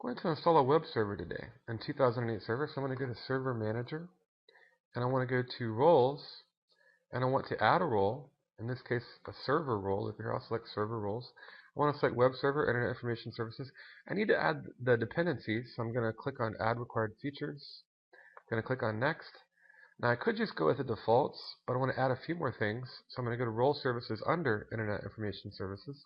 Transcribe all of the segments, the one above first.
going to install a web server today in 2008 Server. So I'm going to go to Server Manager, and I want to go to Roles, and I want to add a role. In this case, a server role. If here, I'll select Server Roles. I want to select Web Server, Internet Information Services. I need to add the dependencies, so I'm going to click on Add Required Features. I'm going to click on Next. Now I could just go with the defaults, but I want to add a few more things. So I'm going to go to Role Services under Internet Information Services.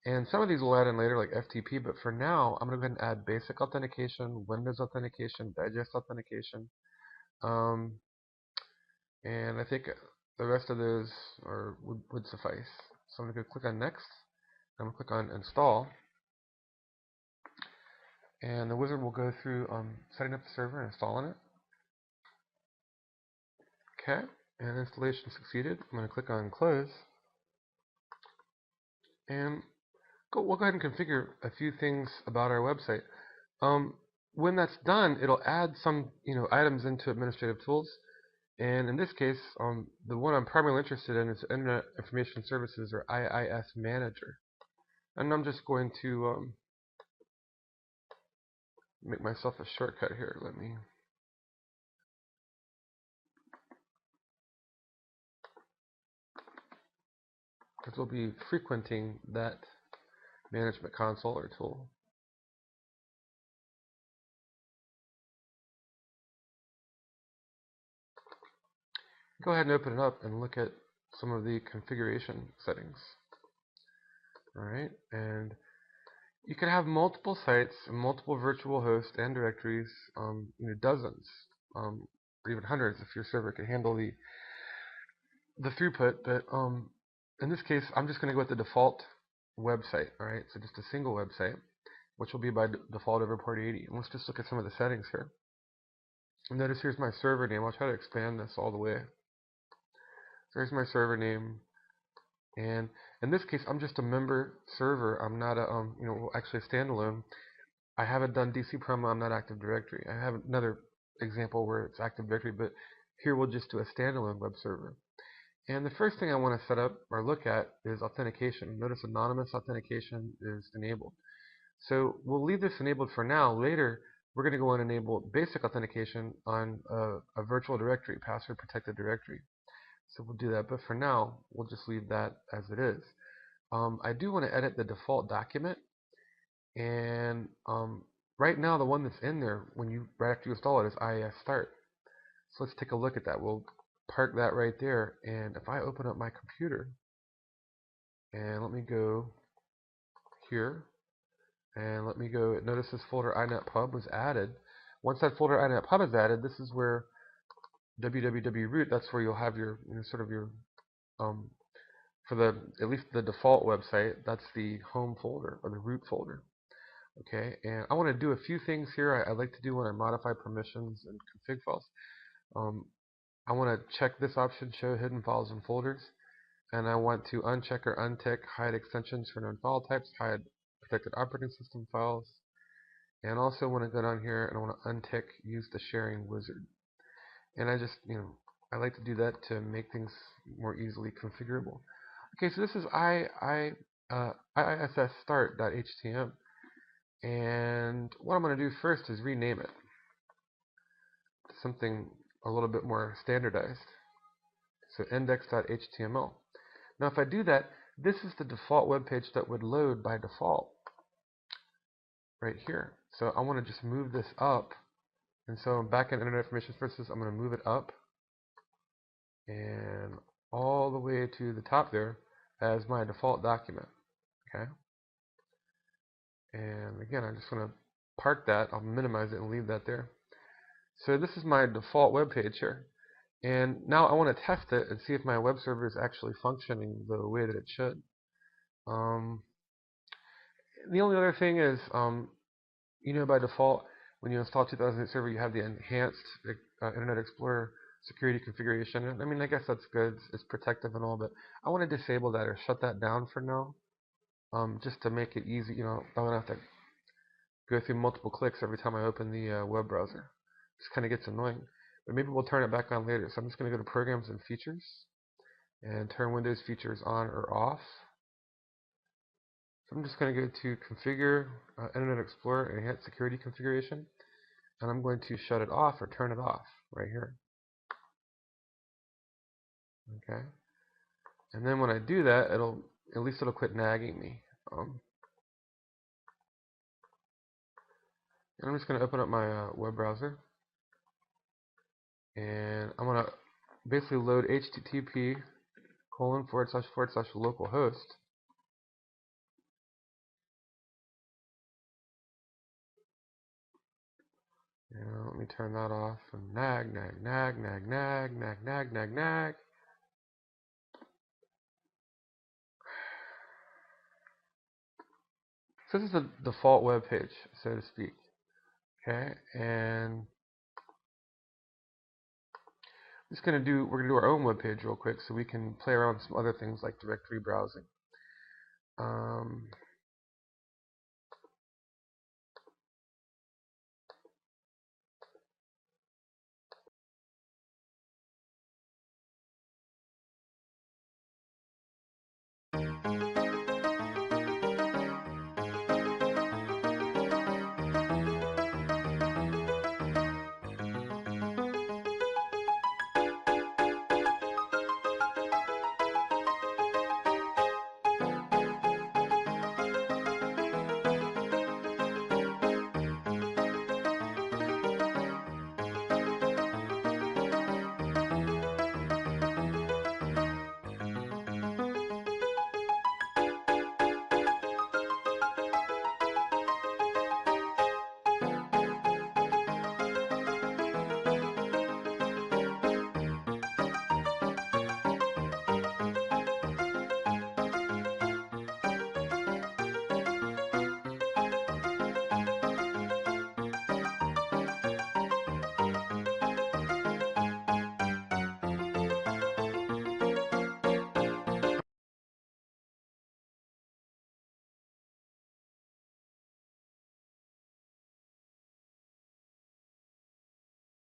And some of these we'll add in later, like FTP, but for now, I'm going to go ahead and add basic authentication, Windows authentication, digest authentication. And I think the rest of those would suffice. So I'm going to click on Next. I'm going to click on Install. And the wizard will go through setting up the server and installing it. Okay, and installation succeeded. I'm going to click on Close. And we'll go ahead and configure a few things about our website. When that's done, it'll add some items into administrative tools. And in this case, the one I'm primarily interested in is Internet Information Services, or IIS Manager. And I'm just going to make myself a shortcut here. Because we'll be frequenting that management console or tool. Go ahead and open it up and look at some of the configuration settings. Alright, and you can have multiple sites, multiple virtual hosts and directories, dozens, or even hundreds if your server can handle the throughput. But in this case, I'm just going to go with the default website. Alright, so just a single website, which will be by default over port 80. And let's just look at some of the settings here. And notice here's my server name. I'll try to expand this all the way. So here's my server name. And in this case, I'm just a member server. I'm not actually a standalone. I haven't done DC promo. I'm not Active Directory. I have another example where it's Active Directory, but here we'll just do a standalone web server. And the first thing I want to set up or look at is authentication. Notice anonymous authentication is enabled. So we'll leave this enabled for now. Later, we're going to go and enable basic authentication on a virtual directory, password protected directory. So we'll do that, but for now, we'll just leave that as it is. I do want to edit the default document, and right now the one that's in there right after you install it is IIS Start. So let's take a look at that. We'll park that right there, and if I open up my computer, and let me go here, and let me go, notice this folder inetpub was added. Once that folder inetpub is added, this is where www.root, that's where you'll have your for at least the default website, that's the home folder or the root folder. Okay, and I want to do a few things here. I like to do when I modify permissions and config files. I want to check this option, show hidden files and folders, and I want to uncheck or untick hide extensions for known file types, hide protected operating system files, and also want to go down here and I want to untick use the sharing wizard. And I just, I like to do that to make things more easily configurable. Okay, so this is IISSstart.html. And what I'm going to do first is rename it to something a little bit more standardized. So index.html. Now if I do that, this is the default web page that would load by default right here. So I want to just move this up. And so back in Internet Information Services, I'm going to move it up and all the way to the top there as my default document. Okay. And again, I just want to park that. I'll minimize it and leave that there. So this is my default web page here. And now I want to test it and see if my web server is actually functioning the way that it should. The only other thing is, by default, when you install 2008 Server, you have the enhanced Internet Explorer security configuration. And I mean, I guess that's good. It's protective and all, but I want to disable that or shut that down for now, just to make it easy. I don't have to go through multiple clicks every time I open the web browser. It just kind of gets annoying. But maybe we'll turn it back on later. So I'm just going to go to Programs and Features and turn Windows Features on or off. So I'm just going to go to Configure Internet Explorer and hit Security Configuration, and I'm going to shut it off or turn it off right here. Okay, and then when I do that, at least it'll quit nagging me. And I'm just going to open up my web browser, and I'm going to basically load http://localhost. And let me turn that off. And nag. So this is the default web page, so to speak. Okay, and we're gonna do our own web page real quick, so we can play around with some other things like directory browsing.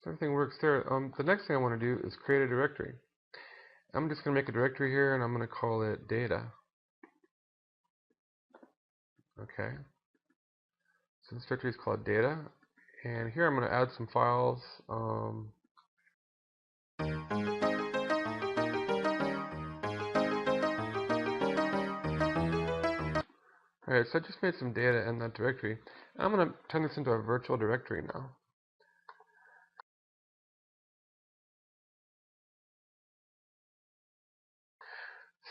So everything works there. The next thing I want to do is create a directory. I'm just going to make a directory here, and I'm going to call it data. Okay. So this directory is called data, and here I'm going to add some files. Alright, so I just made some data in that directory. I'm going to turn this into a virtual directory now.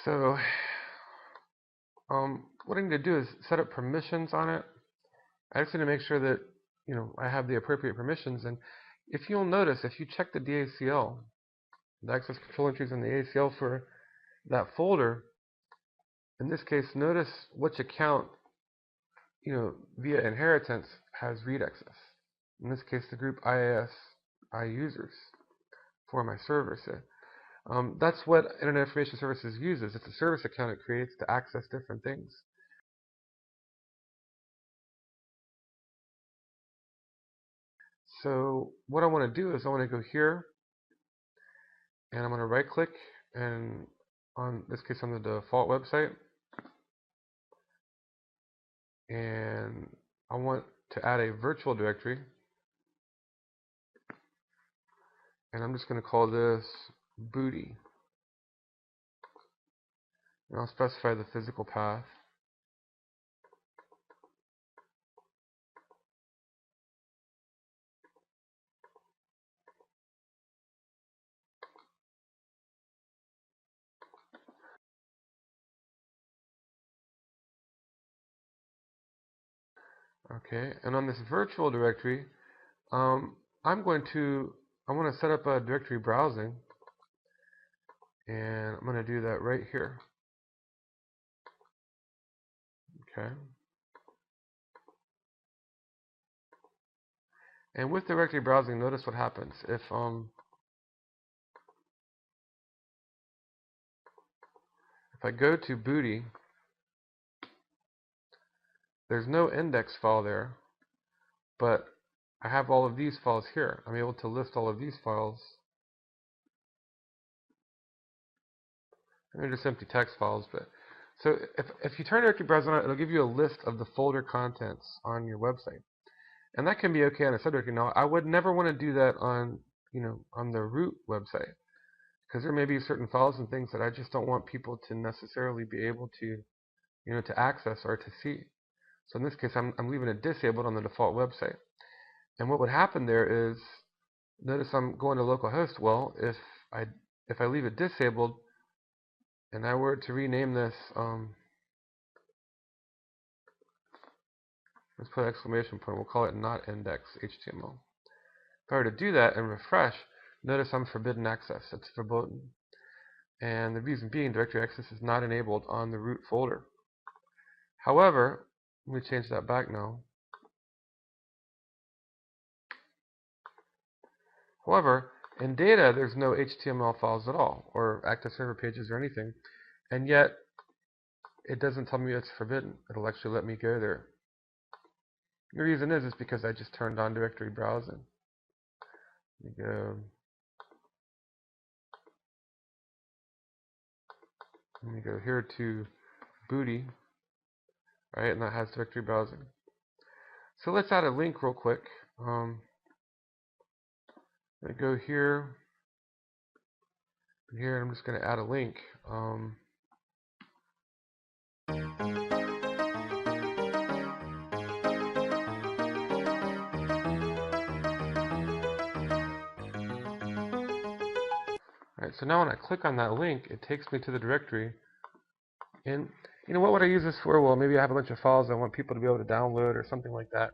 So, what I need to do is set up permissions on it. I just need to make sure that I have the appropriate permissions. And if you'll notice, if you check the DACL, the access control entries in the ACL for that folder, in this case, notice which account via inheritance has read access. In this case, the group IIS users for my server. So that's what Internet Information Services uses. It's a service account it creates to access different things. So what I want to do is I want to go here, and I'm going to right click, and on this case on the default website, and I want to add a virtual directory, and I'm just going to call this booty, and I'll specify the physical path. Okay, and on this virtual directory, I want to set up a directory browsing, and I'm going to do that right here. Okay. And with directory browsing, notice what happens. If I go to booty, there's no index file there, but I have all of these files here. I'm able to list all of these files. They're just empty text files, but So if you turn directory browser on, it'll give you a list of the folder contents on your website. And that can be okay on a subdirectory. Now, I would never want to do that on, on the root website, because there may be certain files and things that I just don't want people to necessarily be able to, to access or to see. So in this case, I'm leaving it disabled on the default website. And what would happen there is, notice I'm going to localhost. Well, if I leave it disabled and I were to rename this, let's put an exclamation point. We'll call it not index HTML. If I were to do that and refresh, notice I'm forbidden access. It's verboten. And the reason being, directory access is not enabled on the root folder. However, let me change that back now. However, in data, there's no HTML files at all, or active server pages or anything, and yet it doesn't tell me it's forbidden. It'll actually let me go there. The reason is because I just turned on directory browsing. Let me go here to booty, right, and that has directory browsing. So let's add a link real quick. I go here, and I'm just going to add a link. Alright, so now when I click on that link, it takes me to the directory. And what would I use this for? Well, maybe I have a bunch of files I want people to be able to download or something like that.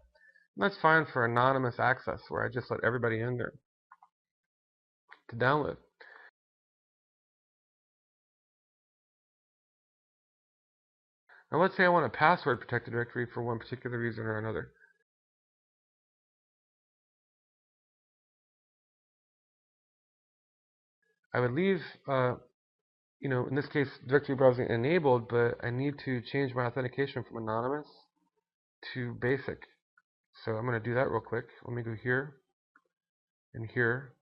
And that's fine for anonymous access, where I just let everybody in there to download. Now let's say I want a password protected directory for one particular reason or another. I would leave, in this case, directory browsing enabled, but I need to change my authentication from anonymous to basic. So I'm going to do that real quick. Let me go here and here,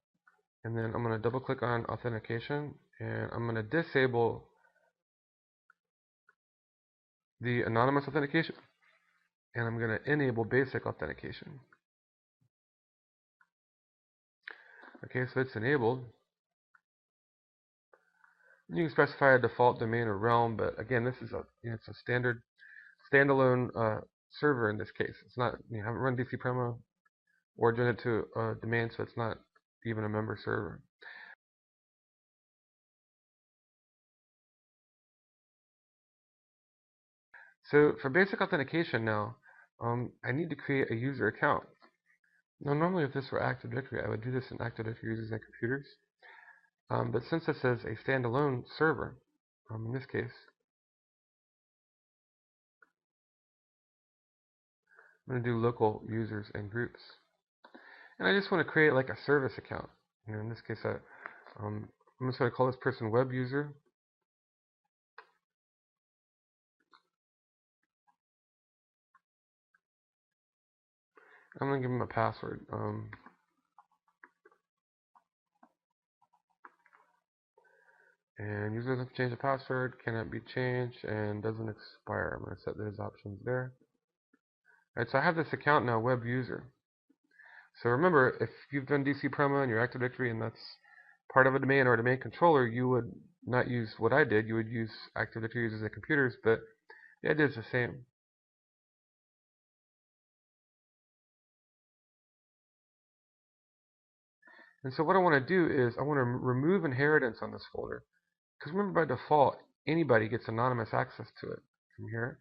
and then I'm going to double click on authentication, and I'm going to disable the anonymous authentication, and I'm going to enable basic authentication. Okay, so it's enabled. You can specify a default domain or realm, but again, this is it's a standard standalone server in this case. It's not, I haven't run DC Promo or joined it to a domain, so it's not even a member server. So for basic authentication now, I need to create a user account. Now normally if this were Active Directory, I would do this in Active Directory users and computers. But since this is a standalone server, in this case, I'm going to do local users and groups. And I just want to create like a service account. In this case, I'm just going to call this person web user. I'm going to give him a password. And user doesn't change the password, cannot be changed, and doesn't expire. I'm going to set those options there. Alright, so I have this account now, web user. So remember, if you've done DC Promo in your Active Directory and that's part of a domain or a domain controller, you would not use what I did. You would use Active Directory users and computers, but the idea is the same. And so what I want to do is I want to remove inheritance on this folder. Because remember, by default, anybody gets anonymous access to it from here.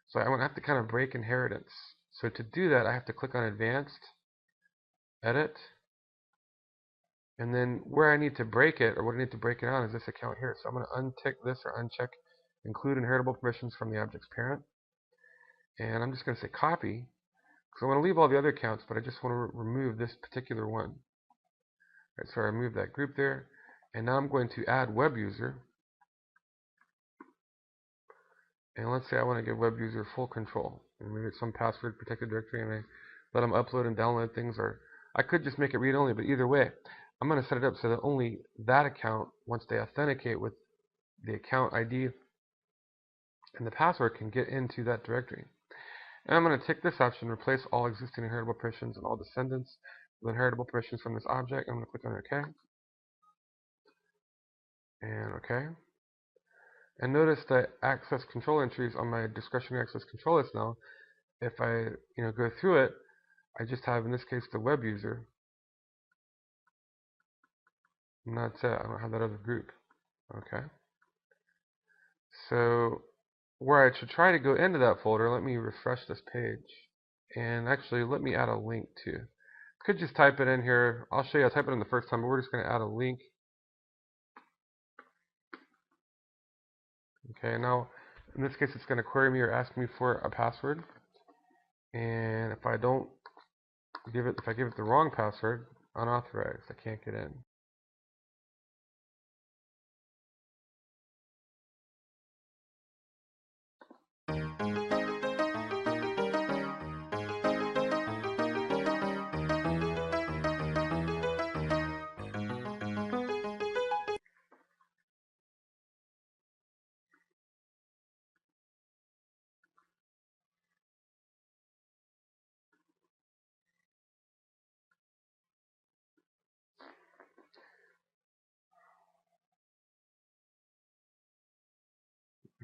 So I want to have to kind of break inheritance. So to do that, I have to click on Advanced, Edit, and then where I need to break it, or what I need to break it on, is this account here. So I'm going to untick this or uncheck Include Inheritable Permissions from the object's parent. And I'm just going to say Copy, because I want to leave all the other accounts, but I just want to remove this particular one. Right, so I remove that group there. And now I'm going to add web user. And let's say I want to give web user full control. And maybe it's some password protected directory and I let them upload and download things, or I could just make it read only, but either way, I'm going to set it up so that only that account, once they authenticate with the account ID and the password can get into that directory. And I'm going to tick this option, replace all existing inheritable permissions and all descendants with inheritable permissions from this object. I'm going to click on OK. And OK. And notice that access control entries on my discretionary access control list now, if I go through it, I just have, in this case, the web user. And that's it. I don't have that other group. Okay. So where I should try to go into that folder, let me refresh this page. And actually, let me add a link too. Could just type it in here. I'll show you. I'll type it in the first time, but we're just going to add a link. Okay, now in this case, it's going to query me or ask me for a password. And if I don't give it, if I give it the wrong password, unauthorized, I can't get in.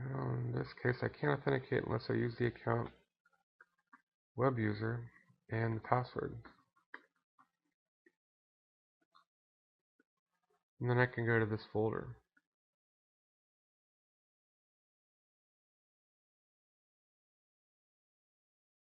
In this case, I can't authenticate unless I use the account web user and the password. And then I can go to this folder.